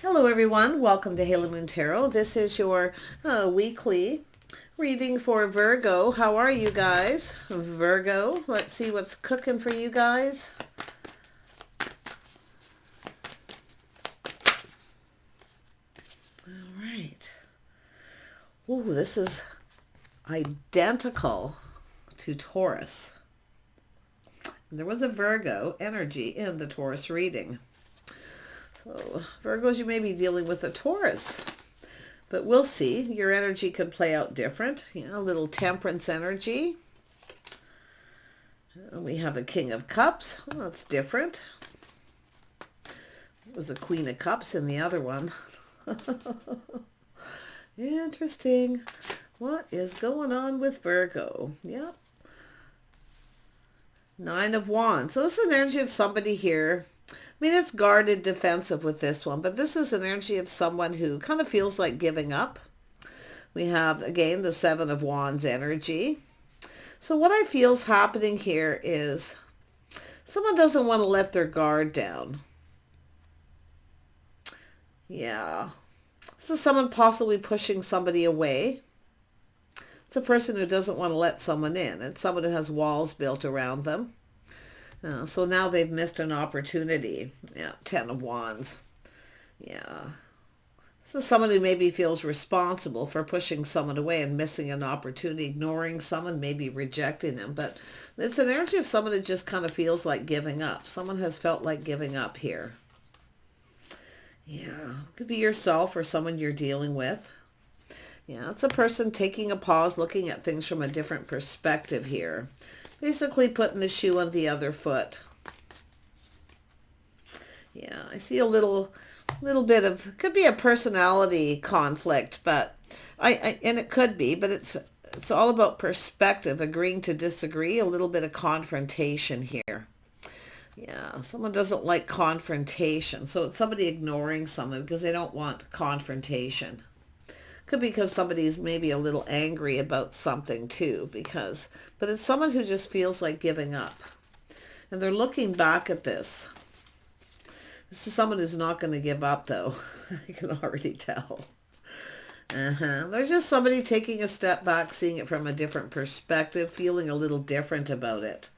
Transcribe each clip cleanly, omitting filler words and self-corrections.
Hello everyone, welcome to Halo Moon Tarot. This is your weekly reading for Virgo. How are you guys? Virgo, let's see what's cooking for you guys. All right. Ooh, this is identical to Taurus. There was a Virgo energy in the Taurus reading. So Virgos, you may be dealing with a Taurus, but we'll see. Your energy could play out different. A little Temperance energy. We have a King of Cups. Well, that's different. It was a Queen of Cups in the other one. Interesting. What is going on with Virgo? Yep. Nine of Wands. So this is an energy of somebody here. I mean, it's guarded, defensive with this one, but this is an energy of someone who kind of feels like giving up. We have, again, the Seven of Wands energy. So what I feel is happening here is someone doesn't want to let their guard down. Yeah. This is someone possibly pushing somebody away. It's a person who doesn't want to let someone in. It's someone who has walls built around them. So now they've missed an opportunity. Yeah, Ten of Wands. Yeah. So someone who maybe feels responsible for pushing someone away and missing an opportunity, ignoring someone, maybe rejecting them. But it's an energy of someone who just kind of feels like giving up. Someone has felt like giving up here. Yeah, could be yourself or someone you're dealing with. Yeah, it's a person taking a pause, looking at things from a different perspective here. Basically putting the shoe on the other foot. Yeah, I see a little bit of, could be a personality conflict, but and it could be, but it's all about perspective, agreeing to disagree, a little bit of confrontation here. Yeah, someone doesn't like confrontation. So it's somebody ignoring someone because they don't want confrontation. Could be because somebody's maybe a little angry about something too, but it's someone who just feels like giving up. And they're looking back at this. This is someone who's not going to give up though. I can already tell. There's just somebody taking a step back, seeing it from a different perspective, feeling a little different about it.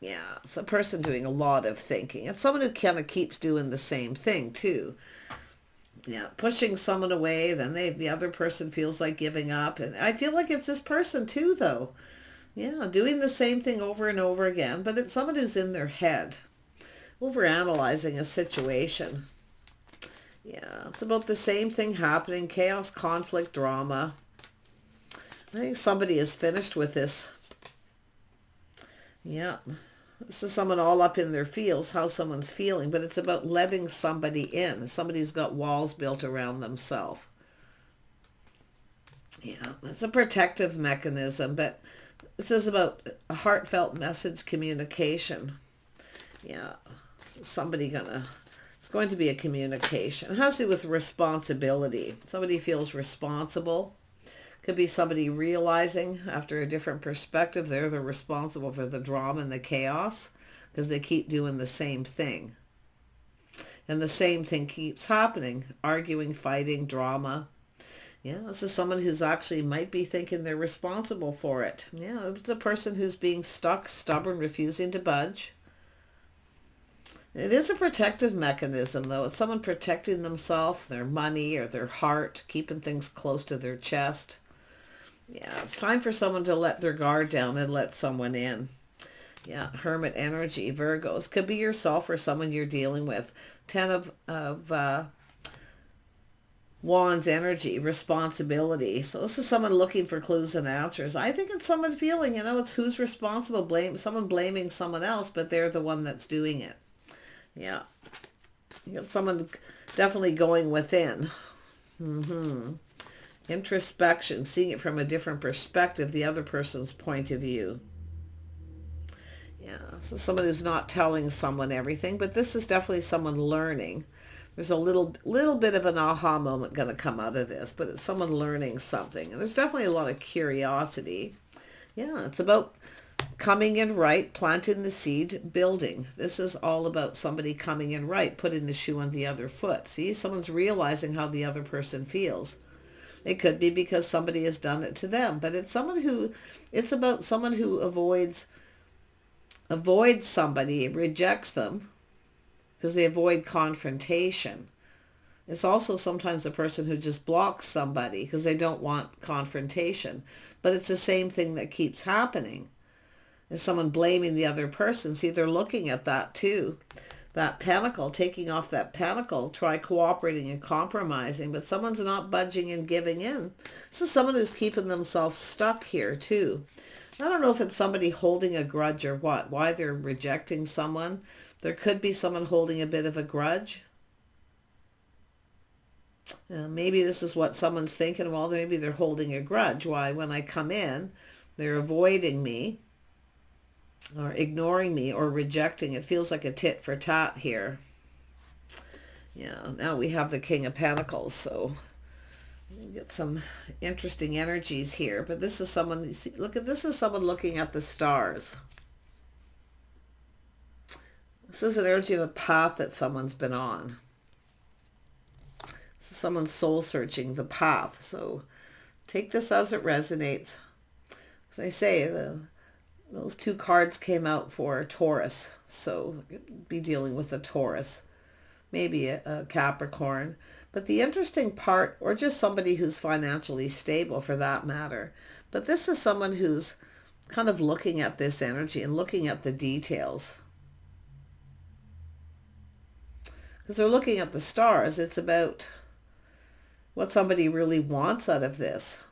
Yeah, it's a person doing a lot of thinking. It's someone who kind of keeps doing the same thing too. Yeah, pushing someone away, then the other person feels like giving up. And I feel like it's this person too, though. Yeah, doing the same thing over and over again, but it's someone who's in their head, overanalyzing a situation. Yeah, it's about the same thing happening, chaos, conflict, drama. I think somebody is finished with this. Yeah. This is someone all up in their feels, how someone's feeling, but it's about letting somebody in. Somebody's got walls built around themselves. Yeah, it's a protective mechanism, but this is about a heartfelt message communication. Yeah, it's going to be a communication. It has to do with responsibility. Somebody feels responsible. Could be somebody realizing after a different perspective they're responsible for the drama and the chaos because they keep doing the same thing. And the same thing keeps happening. Arguing, fighting, drama. Yeah, this is someone who's actually might be thinking they're responsible for it. Yeah, it's a person who's being stuck, stubborn, refusing to budge. It is a protective mechanism, though. It's someone protecting themselves, their money or their heart, keeping things close to their chest. Yeah, it's time for someone to let their guard down and let someone in. Yeah, Hermit energy, Virgos. Could be yourself or someone you're dealing with. Ten of Wands energy, responsibility. So this is someone looking for clues and answers. I think it's someone feeling, it's who's responsible. Someone blaming someone else, but they're the one that's doing it. Yeah. You got someone definitely going within. Introspection, seeing it from a different perspective, the other person's point of view. Yeah, so someone who's not telling someone everything, but this is definitely someone learning. There's a little bit of an aha moment going to come out of this, but it's someone learning something. And there's definitely a lot of curiosity. Yeah, it's about coming in right, planting the seed, building. This is all about somebody coming in right, putting the shoe on the other foot. See, someone's realizing how the other person feels. It could be because somebody has done it to them, but it's about someone who avoids somebody, rejects them because they avoid confrontation. It's also sometimes a person who just blocks somebody because they don't want confrontation. But it's the same thing that keeps happening. Is someone blaming the other person. See, they're looking at that too. That pentacle, taking off that pentacle, try cooperating and compromising, but someone's not budging and giving in. This is someone who's keeping themselves stuck here too. I don't know if it's somebody holding a grudge or what, why they're rejecting someone. There could be someone holding a bit of a grudge. Maybe this is what someone's thinking. Well, maybe they're holding a grudge. Why, when I come in, they're avoiding me or ignoring me or rejecting. It feels like a tit for tat here. Yeah, now we have the King of Pentacles, so we get some interesting energies here. But this is someone, you see, look at this, is someone looking at the stars. This is an energy of a path that someone's been on. This is someone soul searching the path. So take this as it resonates. As I say, those two cards came out for Taurus, so be dealing with a Taurus, maybe a Capricorn. But the interesting part, or just somebody who's financially stable for that matter, but this is someone who's kind of looking at this energy and looking at the details. Because they're looking at the stars, it's about what somebody really wants out of this.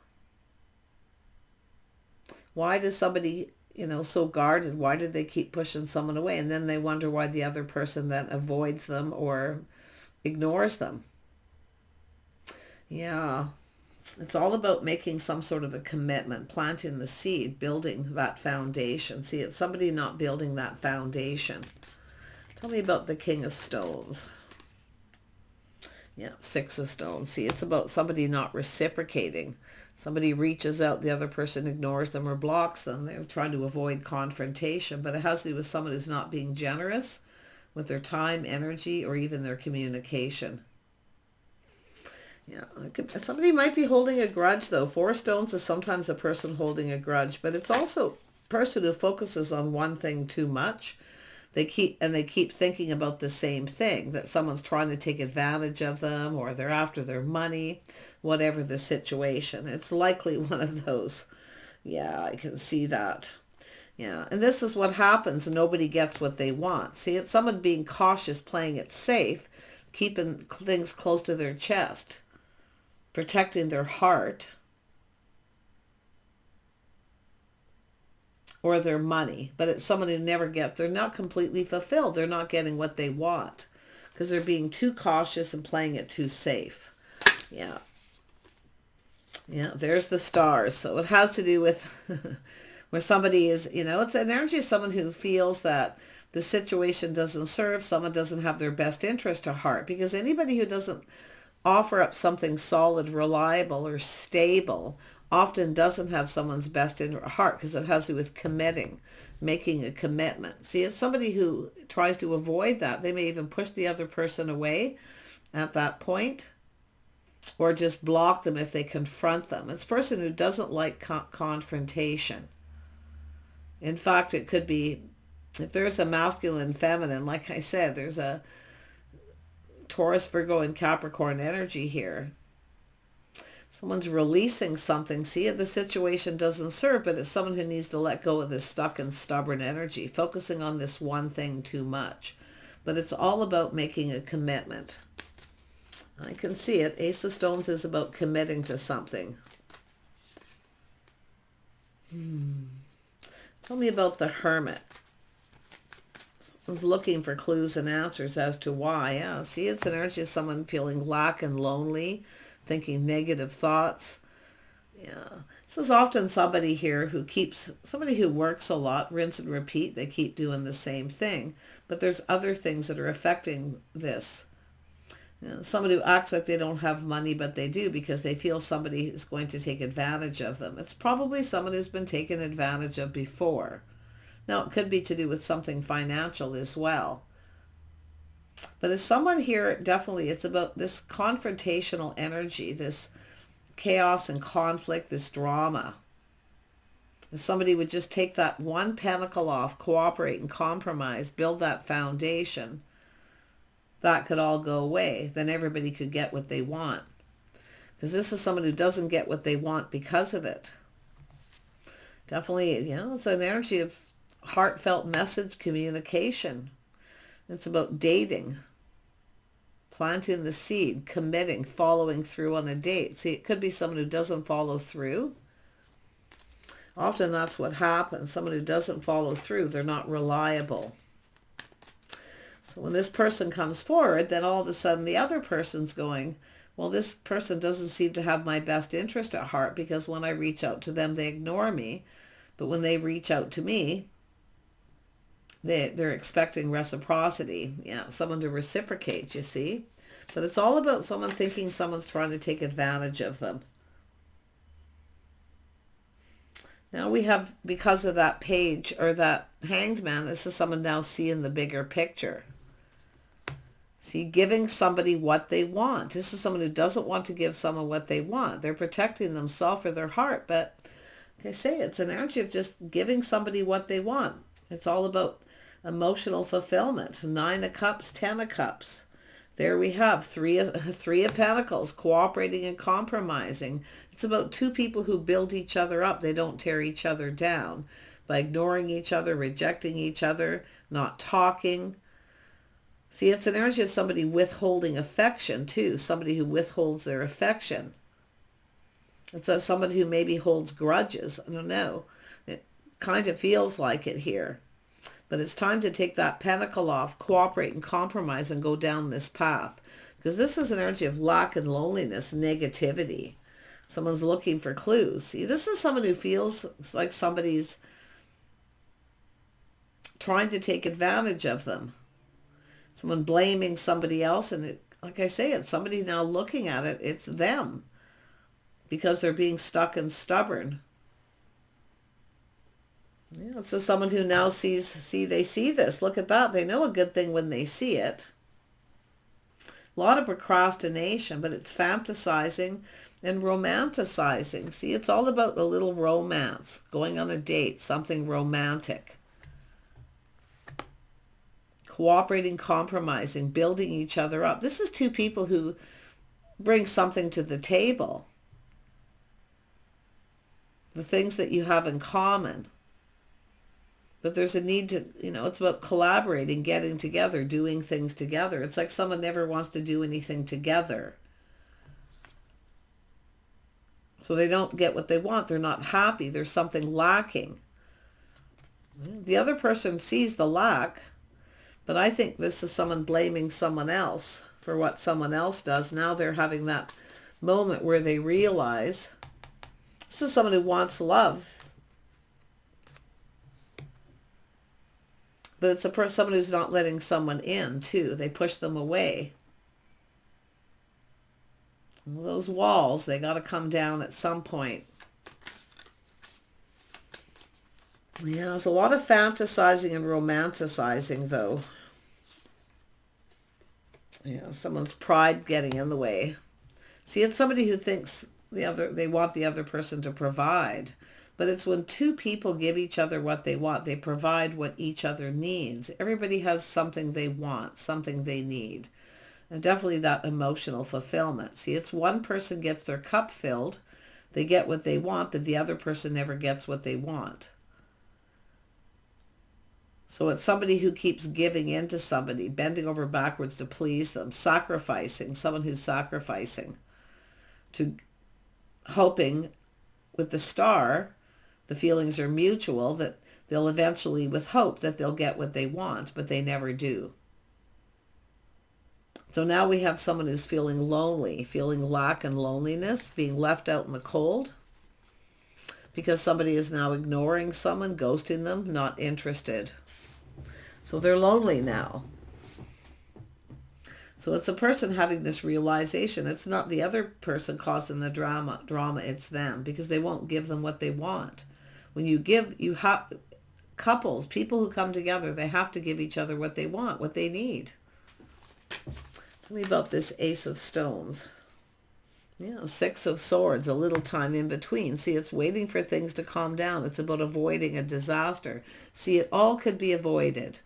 Why does somebody, so guarded? Why did they keep pushing someone away? And then they wonder why the other person then avoids them or ignores them. Yeah, it's all about making some sort of a commitment, planting the seed, building that foundation. See, it's somebody not building that foundation. Tell me about the King of Stones. Yeah, Six of Stones. See, it's about somebody not reciprocating. Somebody reaches out, the other person ignores them or blocks them. They're trying to avoid confrontation, but it has to do with someone who's not being generous with their time, energy, or even their communication. Yeah, somebody might be holding a grudge, though. Four Stones is sometimes a person holding a grudge, but it's also a person who focuses on one thing too much. They keep thinking about the same thing, that someone's trying to take advantage of them or they're after their money, whatever the situation. It's likely one of those. Yeah, I can see that. Yeah, and this is what happens. Nobody gets what they want. See, it's someone being cautious, playing it safe, keeping things close to their chest, protecting their heart or their money. But it's someone who never gets, they're not completely fulfilled. They're not getting what they want because they're being too cautious and playing it too safe. Yeah. Yeah, there's the stars. So it has to do with where somebody is, it's an energy of someone who feels that the situation doesn't serve, someone doesn't have their best interest at heart. Because anybody who doesn't offer up something solid, reliable, or stable often doesn't have someone's best in heart, because it has to do with committing, making a commitment. See, it's somebody who tries to avoid that. They may even push the other person away at that point, or just block them if they confront them. It's a person who doesn't like confrontation. In fact, it could be, if there's a masculine and feminine, like I said, there's a Taurus, Virgo, and Capricorn energy here. Someone's releasing something. See, the situation doesn't serve, but it's someone who needs to let go of this stuck and stubborn energy, focusing on this one thing too much. But it's all about making a commitment. I can see it. Ace of Stones is about committing to something. Tell me about the Hermit. Someone's looking for clues and answers as to why. Yeah, see, it's an energy of someone feeling lack and lonely, thinking negative thoughts. Yeah, this is often somebody here somebody who works a lot, rinse and repeat. They keep doing the same thing, but there's other things that are affecting this. Somebody who acts like they don't have money, but they do, because they feel somebody is going to take advantage of them. It's probably someone who's been taken advantage of before. Now, it could be to do with something financial as well. But as someone here, definitely, it's about this confrontational energy, this chaos and conflict, this drama. If somebody would just take that one pentacle off, cooperate and compromise, build that foundation, that could all go away. Then everybody could get what they want. Because this is someone who doesn't get what they want because of it. Definitely, it's an energy of heartfelt message communication. It's about dating, planting the seed, committing, following through on a date. See, it could be someone who doesn't follow through. Often that's what happens. Someone who doesn't follow through, they're not reliable. So when this person comes forward, then all of a sudden the other person's going, well, this person doesn't seem to have my best interest at heart, because when I reach out to them, they ignore me. But when they reach out to me, they're expecting reciprocity. Yeah, someone to reciprocate, you see. But it's all about someone thinking someone's trying to take advantage of them. Now we have, because of that page or that Hanged Man, this is someone now seeing the bigger picture. See, giving somebody what they want. This is someone who doesn't want to give someone what they want. They're protecting themselves or their heart. But like I say, it's an energy of just giving somebody what they want. It's all about emotional fulfillment. 9 of Cups, 10 of Cups. There we have three of Pentacles, cooperating and compromising. It's about two people who build each other up. They don't tear each other down by ignoring each other, rejecting each other, not talking. See, it's an energy of somebody withholding affection too, somebody who withholds their affection. It's somebody who maybe holds grudges. I don't know. It kind of feels like it here. But it's time to take that pentacle off, cooperate and compromise, and go down this path. Because this is an energy of lack and loneliness, negativity. Someone's looking for clues. See, this is someone who feels like somebody's trying to take advantage of them. Someone blaming somebody else. And like I say, it's somebody now looking at it. It's them. Because they're being stuck and stubborn. Yeah, it's just someone who now they see this. Look at that. They know a good thing when they see it. A lot of procrastination, but it's fantasizing and romanticizing. See, it's all about a little romance, going on a date, something romantic. Cooperating, compromising, building each other up. This is two people who bring something to the table. The things that you have in common. But there's a need to, it's about collaborating, getting together, doing things together. It's like someone never wants to do anything together. So they don't get what they want. They're not happy. There's something lacking. The other person sees the lack, but I think this is someone blaming someone else for what someone else does. Now they're having that moment where they realize this is someone who wants love. But it's someone who's not letting someone in, too. They push them away. And those walls, they got to come down at some point. Yeah, there's a lot of fantasizing and romanticizing, though. Yeah, someone's pride getting in the way. See, it's somebody who thinks they want the other person to provide. But it's when two people give each other what they want. They provide what each other needs. Everybody has something they want, something they need. And definitely that emotional fulfillment. See, it's one person gets their cup filled. They get what they want, but the other person never gets what they want. So it's somebody who keeps giving in to somebody, bending over backwards to please them, sacrificing, someone who's sacrificing, to hoping with the star, the feelings are mutual, that they'll eventually, with hope, that they'll get what they want, but they never do. So now we have someone who's feeling lonely, feeling lack and loneliness, being left out in the cold, because somebody is now ignoring someone, ghosting them, not interested. So they're lonely now. So it's a person having this realization. It's not the other person causing the drama, it's them, because they won't give them what they want. When you give, couples, people who come together, they have to give each other what they want, what they need. Tell me about this Ace of Stones. Yeah, Six of Swords, a little time in between. See, it's waiting for things to calm down. It's about avoiding a disaster. See, it all could be avoided.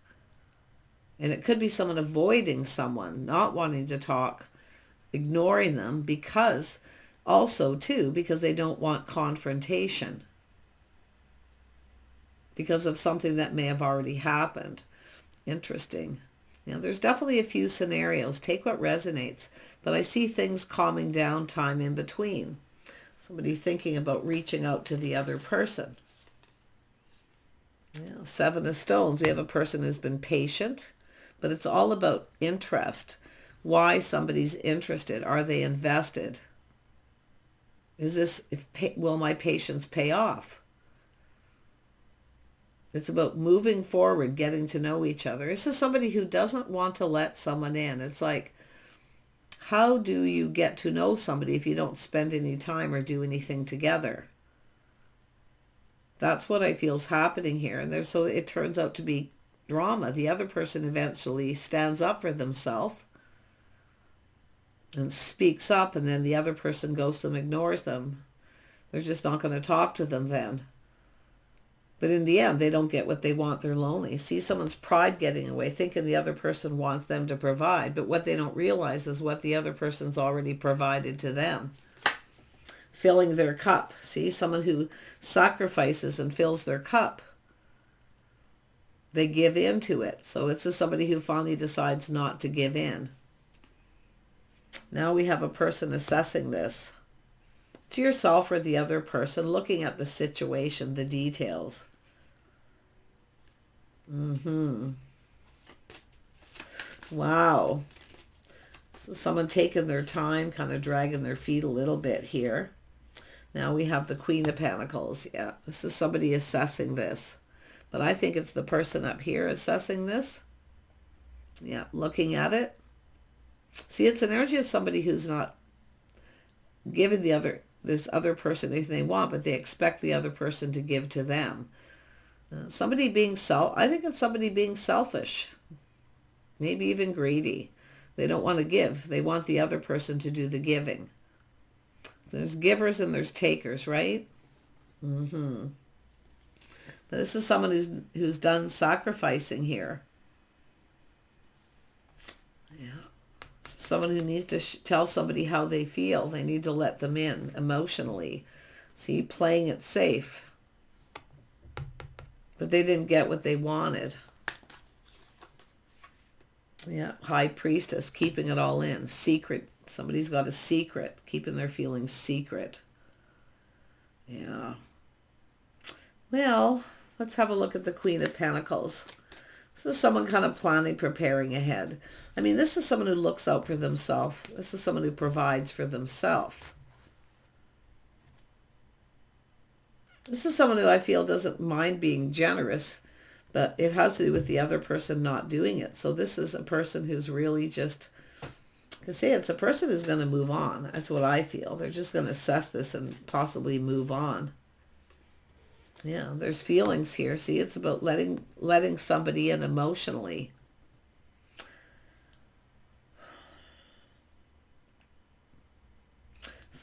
And it could be someone avoiding someone, not wanting to talk, ignoring them, because also, too, because they don't want confrontation. Because of something that may have already happened. Interesting. Now, there's definitely a few scenarios. Take what resonates. But I see things calming down, time in between. Somebody thinking about reaching out to the other person. Yeah, Seven of Stones. We have a person who's been patient. But it's all about interest. Why somebody's interested. Are they invested? Will my patience pay off? It's about moving forward, getting to know each other. This is somebody who doesn't want to let someone in. It's like, how do you get to know somebody if you don't spend any time or do anything together? That's what I feel is happening here. And so it turns out to be drama. The other person eventually stands up for themselves and speaks up, and then the other person goes to them, ignores them. They're just not going to talk to them then. But in the end, they don't get what they want. They're lonely. See someone's pride getting away, thinking the other person wants them to provide. But what they don't realize is what the other person's already provided to them. Filling their cup. See, someone who sacrifices and fills their cup. They give in to it. So it's just somebody who finally decides not to give in. Now we have a person assessing this. To yourself or the other person, looking at the situation, the details. Wow. So someone taking their time, kind of dragging their feet a little bit here. Now we have the Queen of Pentacles. Yeah, this is somebody assessing this. But I think it's the person up here assessing this. Yeah, looking at it. See, it's an energy of somebody who's not giving this other person anything they want, but they expect the other person to give to them. I think it's somebody being selfish, maybe even greedy. They don't want to give. They want the other person to do the giving. There's givers and there's takers, right? But this is someone who's done sacrificing here. Yeah. Someone who needs to tell somebody how they feel. They need to let them in emotionally. See, playing it safe. But they didn't get what they wanted. Yeah, High Priestess, keeping it all in. Secret. Somebody's got a secret, keeping their feelings secret. Yeah. Well, let's have a look at the Queen of Pentacles. This is someone kind of planning, preparing ahead. I mean, this is someone who looks out for themselves. This is someone who provides for themselves. This is someone who I feel doesn't mind being generous, but it has to do with the other person not doing it. So this is a person who's really just, it's a person who's going to move on. That's what I feel. They're just going to assess this and possibly move on. Yeah, there's feelings here. See, it's about letting somebody in emotionally.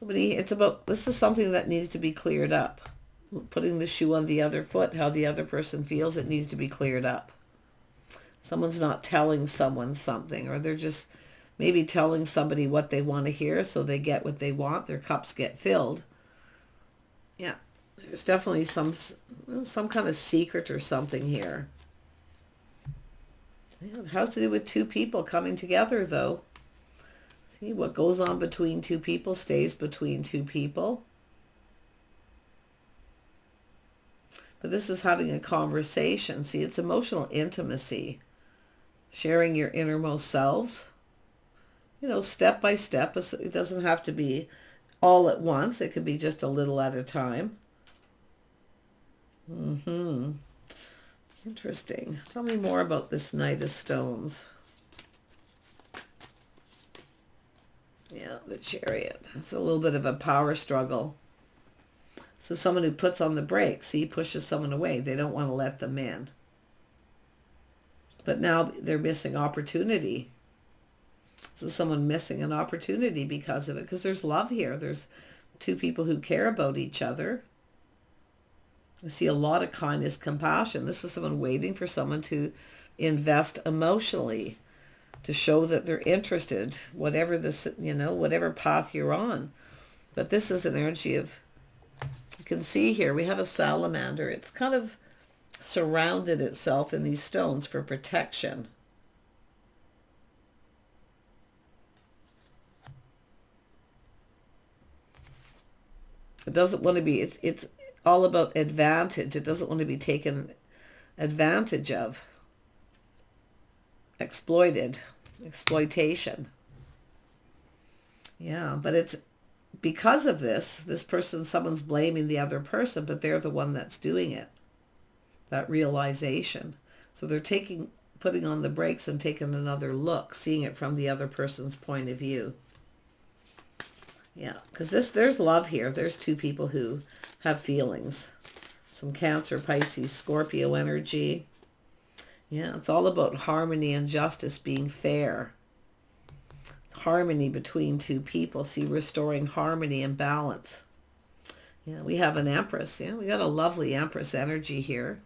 This is something that needs to be cleared up. Putting the shoe on the other foot, how the other person feels, it needs to be cleared up. Someone's not telling someone something, or they're just maybe telling somebody what they want to hear so they get what they want, their cups get filled. Yeah. There's definitely some kind of secret or something here. Yeah, it has to do with two people coming together, though. See, what goes on between two people stays between two people. But this is having a conversation. See, it's emotional intimacy. Sharing your innermost selves. Step by step. It doesn't have to be all at once. It could be just a little at a time. Interesting. Tell me more about this Knight of Stones. Yeah, the Chariot. It's a little bit of a power struggle. So someone who puts on the brakes, see, pushes someone away. They don't want to let them in. But now they're missing opportunity. So someone missing an opportunity because of it. Because there's love here. There's two people who care about each other. I see a lot of kindness, compassion. This is someone waiting for someone to invest emotionally, to show that they're interested, whatever this, whatever path you're on. But this is an energy of, you can see here, we have a salamander. It's kind of surrounded itself in these stones for protection. It doesn't want to be, it's all about advantage. It doesn't want to be taken advantage of. Exploited. Exploitation. Yeah, but it's because of this person, someone's blaming the other person, but they're the one that's doing it. That realization. So they're putting on the brakes and taking another look, seeing it from the other person's point of view. Yeah, because there's love here. There's two people who have feelings. Some Cancer, Pisces, Scorpio energy. Yeah, it's all about harmony and justice, being fair. Harmony between two people. See, restoring harmony and balance. Yeah, we have an Empress. Yeah, we got a lovely Empress energy here.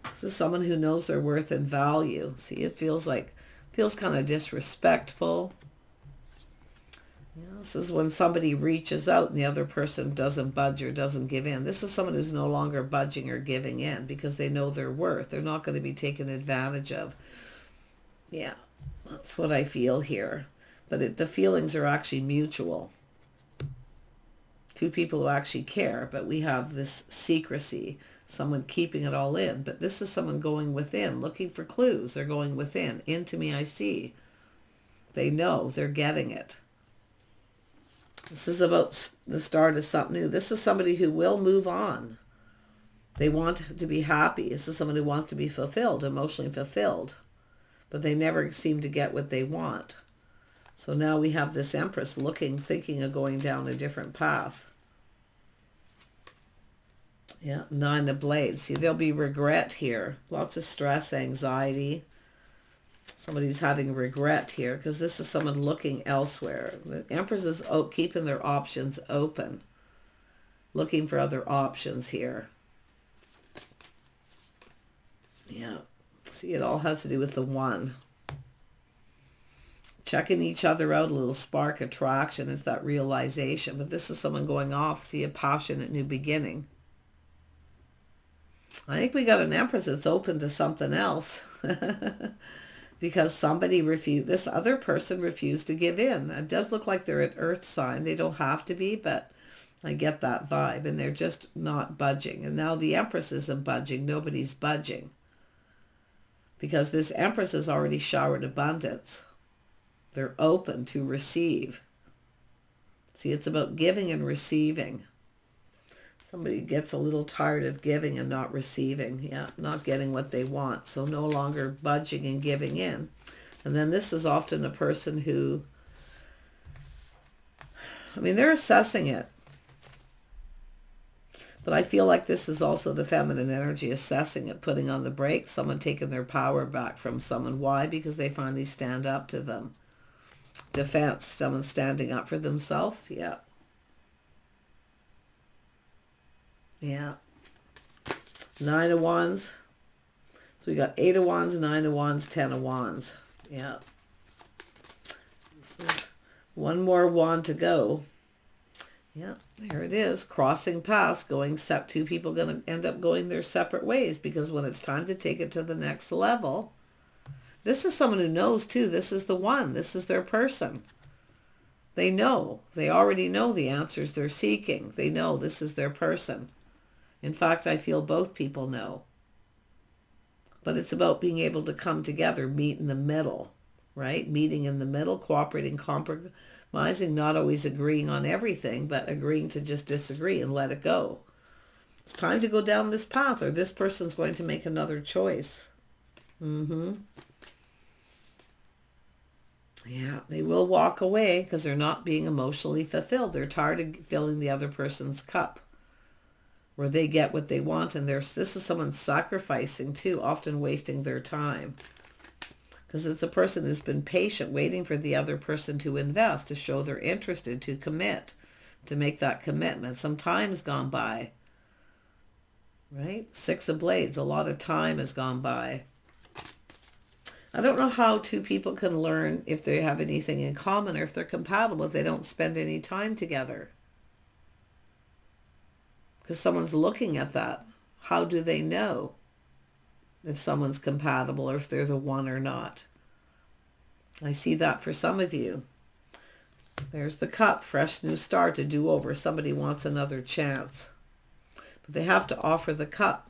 This is someone who knows their worth and value. See, it feels kind of disrespectful. Yeah, this is when somebody reaches out and the other person doesn't budge or doesn't give in. This is someone who's no longer budging or giving in because they know their worth. They're not going to be taken advantage of. Yeah, that's what I feel here. But the feelings are actually mutual. Two people who actually care, but we have this secrecy, someone keeping it all in. But this is someone going within, looking for clues. They're going within. Into me I see. They know. They're getting it. This is about the start of something new. This is somebody who will move on. They want to be happy. This is someone who wants to be fulfilled, emotionally fulfilled. But they never seem to get what they want. So now we have this Empress thinking of going down a different path. Yeah, Nine of Blades. See, there'll be regret here. Lots of stress, anxiety. Somebody's having regret here because this is someone looking elsewhere. The Empress is keeping their options open. Looking for other options here. Yeah. See, it all has to do with the one. Checking each other out, a little spark attraction. It's that realization. But this is someone going off. See, a passionate new beginning. I think we got an Empress that's open to something else. Because somebody this other person refused to give in. It does look like they're an earth sign. They don't have to be, but I get that vibe. And they're just not budging. And now the Empress isn't budging. Nobody's budging. Because this Empress has already showered abundance. They're open to receive. See, it's about giving and receiving. Somebody gets a little tired of giving and not receiving. Yeah, not getting what they want. So no longer budging and giving in. And then this is often a person who, they're assessing it. But I feel like this is also the feminine energy assessing it, putting on the brakes, someone taking their power back from someone. Why? Because they finally stand up to them. Defense, someone standing up for themselves. Yeah. Yeah. Nine of Wands. So we got 8 of Wands, 9 of Wands, 10 of Wands. Yeah. This is one more wand to go. Yeah, there it is. Crossing paths, two people going to end up going their separate ways because when it's time to take it to the next level, this is someone who knows too. This is the one. This is their person. They know. They already know the answers they're seeking. They know this is their person. In fact, I feel both people know. But it's about being able to come together, meet in the middle, right? Meeting in the middle, cooperating, compromising, not always agreeing on everything, but agreeing to just disagree and let it go. It's time to go down this path or this person's going to make another choice. Yeah, they will walk away because they're not being emotionally fulfilled. They're tired of filling the other person's cup where they get what they want. And this is someone sacrificing too, often wasting their time. Because it's a person who's been patient, waiting for the other person to invest, to show they're interested, to commit, to make that commitment. Some time's gone by, right? Six of Blades, a lot of time has gone by. I don't know how two people can learn if they have anything in common or if they're compatible if they don't spend any time together. Because someone's looking at that. How do they know if someone's compatible or if they're the one or not? I see that for some of you. There's the Cup, fresh new start, a do-over. Somebody wants another chance. But they have to offer the Cup.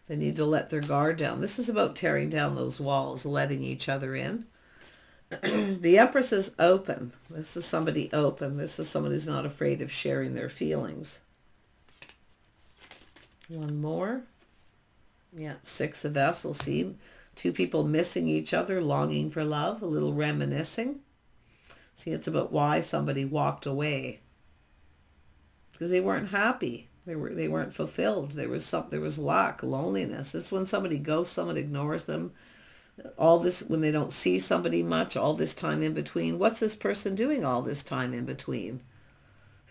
They need to let their guard down. This is about tearing down those walls, letting each other in. The Empress is open. This is somebody open. This is someone who's not afraid of sharing their feelings. One more. Yeah, Six of Vessels. See, two people missing each other, longing for love, a little reminiscing. See, it's about why somebody walked away. Because they weren't happy. They weren't fulfilled. There was lack, loneliness. It's when somebody ghosts someone, ignores them. All this, when they don't see somebody much, all this time in between. What's this person doing all this time in between?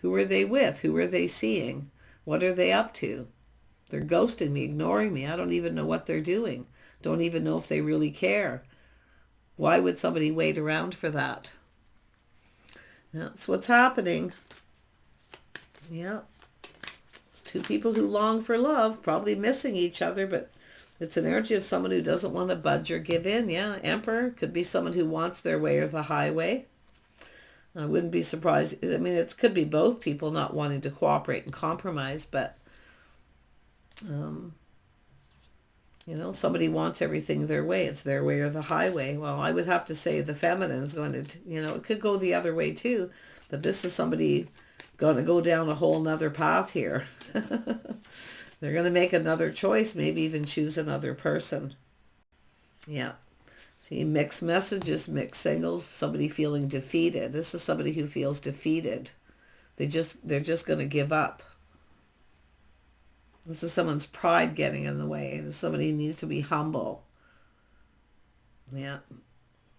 Who are they with? Who are they seeing? What are they up to? They're ghosting me, ignoring me. I don't even know what they're doing. Don't even know if they really care. Why would somebody wait around for that? That's what's happening. Yeah. Two people who long for love, probably missing each other, but it's an energy of someone who doesn't want to budge or give in. Yeah, Emperor could be someone who wants their way or the highway. I wouldn't be surprised. I mean, it could be both people not wanting to cooperate and compromise, but, somebody wants everything their way. It's their way or the highway. Well, I would have to say the feminine is going to, it could go the other way too, but this is somebody going to go down a whole nother path here. They're going to make another choice, maybe even choose another person. Yeah. See, mixed messages, mixed signals, somebody feeling defeated. This is somebody who feels defeated. They're just going to give up. This is someone's pride getting in the way. This is somebody who needs to be humble. Yeah.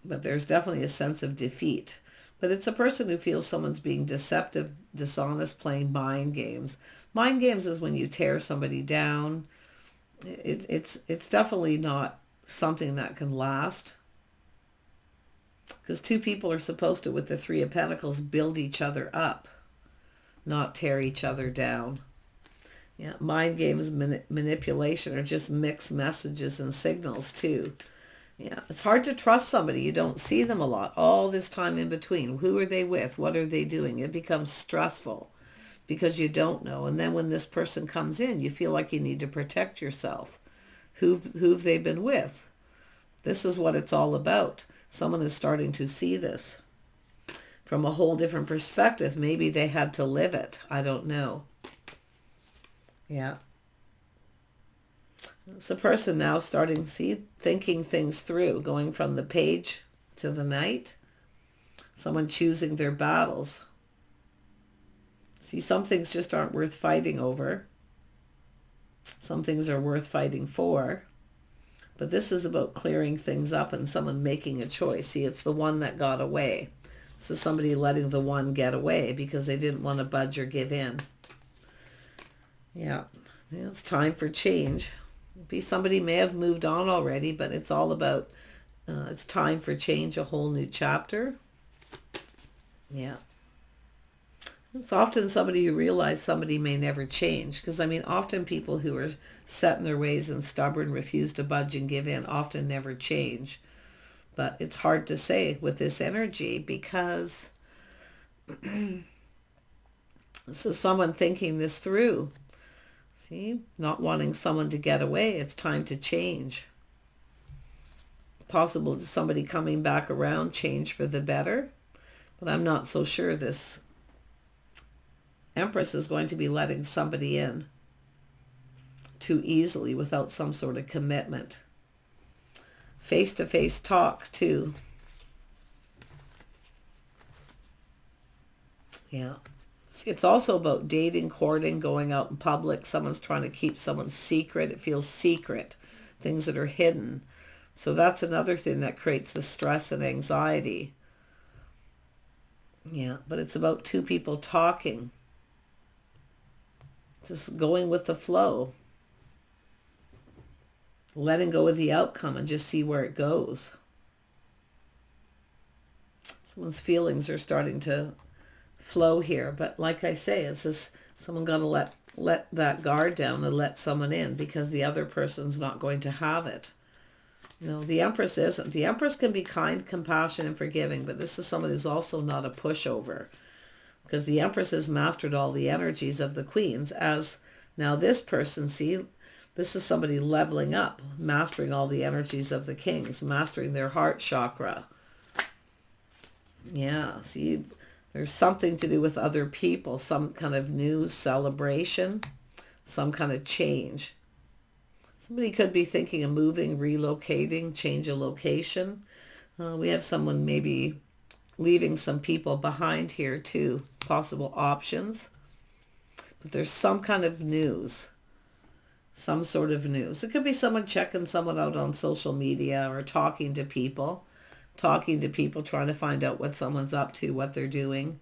But there's definitely a sense of defeat. But it's a person who feels someone's being deceptive, dishonest, playing mind games. Mind games is when you tear somebody down. It's definitely not something that can last. Because two people are supposed to, with the Three of Pentacles, build each other up, not tear each other down. Yeah, mind games, manipulation are just mixed messages and signals too. Yeah, it's hard to trust somebody. You don't see them a lot. All this time in between. Who are they with? What are they doing? It becomes stressful because you don't know. And then when this person comes in, you feel like you need to protect yourself. Who've they been with? This is what it's all about. Someone is starting to see this from a whole different perspective. Maybe they had to live it. I don't know. Yeah. It's a person now starting, thinking things through, going from the Page to the Knight. Someone choosing their battles. See, some things just aren't worth fighting over. Some things are worth fighting for. But this is about clearing things up and someone making a choice. See, it's the one that got away. So somebody letting the one get away because they didn't want to budge or give in. Yeah, it's time for change. Somebody may have moved on already, but it's all about, it's time for change, a whole new chapter. Yeah. It's often somebody who realizes somebody may never change. Because, often people who are set in their ways and stubborn, refuse to budge and give in, often never change. But it's hard to say with this energy because this is someone thinking this through. See, not wanting someone to get away. It's time to change. Possible somebody coming back around, change for the better. But I'm not so sure this Empress is going to be letting somebody in too easily without some sort of commitment. Face-to-face talk too. Yeah. See, it's also about dating, courting, going out in public. Someone's trying to keep someone's secret. It feels secret. Things that are hidden. So that's another thing that creates the stress and anxiety. Yeah, but it's about two people talking. Just going with the flow. Letting go of the outcome and just see where it goes. Someone's feelings are starting to flow here, but like I say, it's just someone got to let that guard down and let someone in, because the other person's not going to have it. No, the Empress isn't. The Empress can be kind, compassionate, and forgiving, but this is someone who's also not a pushover, because the Empress has mastered all the energies of the Queens. As now this person, see, this is somebody leveling up, mastering all the energies of the Kings, mastering their heart chakra. Yeah, see, there's something to do with other people, some kind of news, celebration, some kind of change. Somebody could be thinking of moving, relocating, change of location. We have someone maybe leaving some people behind here too, possible options. But there's some kind of news, some sort of news. It could be someone checking someone out on social media or talking to people, trying to find out what someone's up to, what they're doing.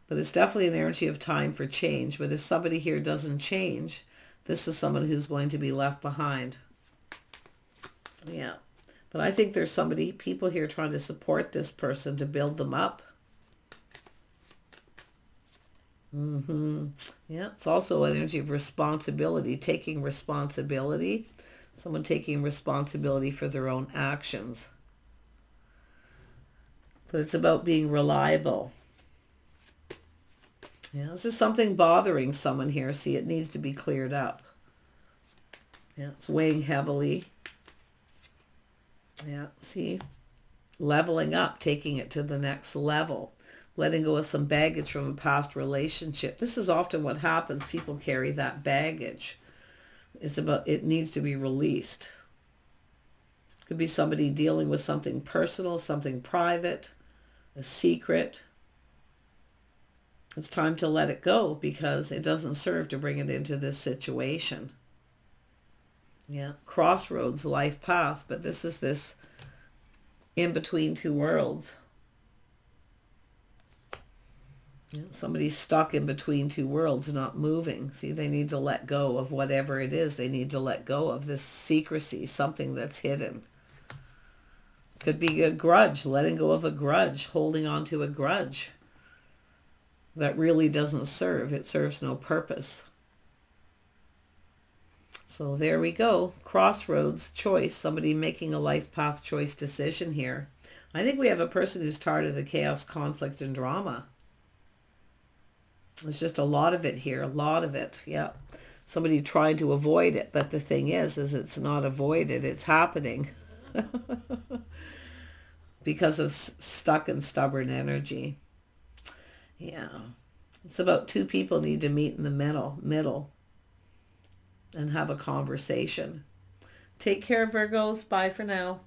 But it's definitely an energy of time for change. But if somebody here doesn't change, this is someone who's going to be left behind. Yeah. But I think there's people here trying to support this person to build them up. Yeah. It's also an energy of responsibility, taking responsibility. Someone taking responsibility for their own actions. But it's about being reliable. Yeah, it's just something bothering someone here. See, it needs to be cleared up. Yeah, it's weighing heavily. Yeah, see, leveling up, taking it to the next level, letting go of some baggage from a past relationship. This is often what happens. People carry that baggage. It needs to be released. It could be somebody dealing with something personal, something private, a secret. It's time to let it go, because it doesn't serve to bring it into this situation. Yeah, crossroads, life path, but this is this in between two worlds. Yeah, somebody's stuck in between two worlds, not moving. See, they need to let go of whatever it is. They need to let go of this secrecy, something that's hidden. Could be a grudge, letting go of a grudge, holding on to a grudge that really doesn't serve. It serves no purpose. So there we go. Crossroads, choice. Somebody making a life path choice decision here. I think we have a person who's tired of the chaos, conflict, and drama. There's just a lot of it here. A lot of it. Yeah. Somebody tried to avoid it. But the thing is it's not avoided. It's happening. Because of stuck and stubborn energy. Yeah. It's about two people need to meet in the middle and have a conversation. Take care, Virgos. Bye for now.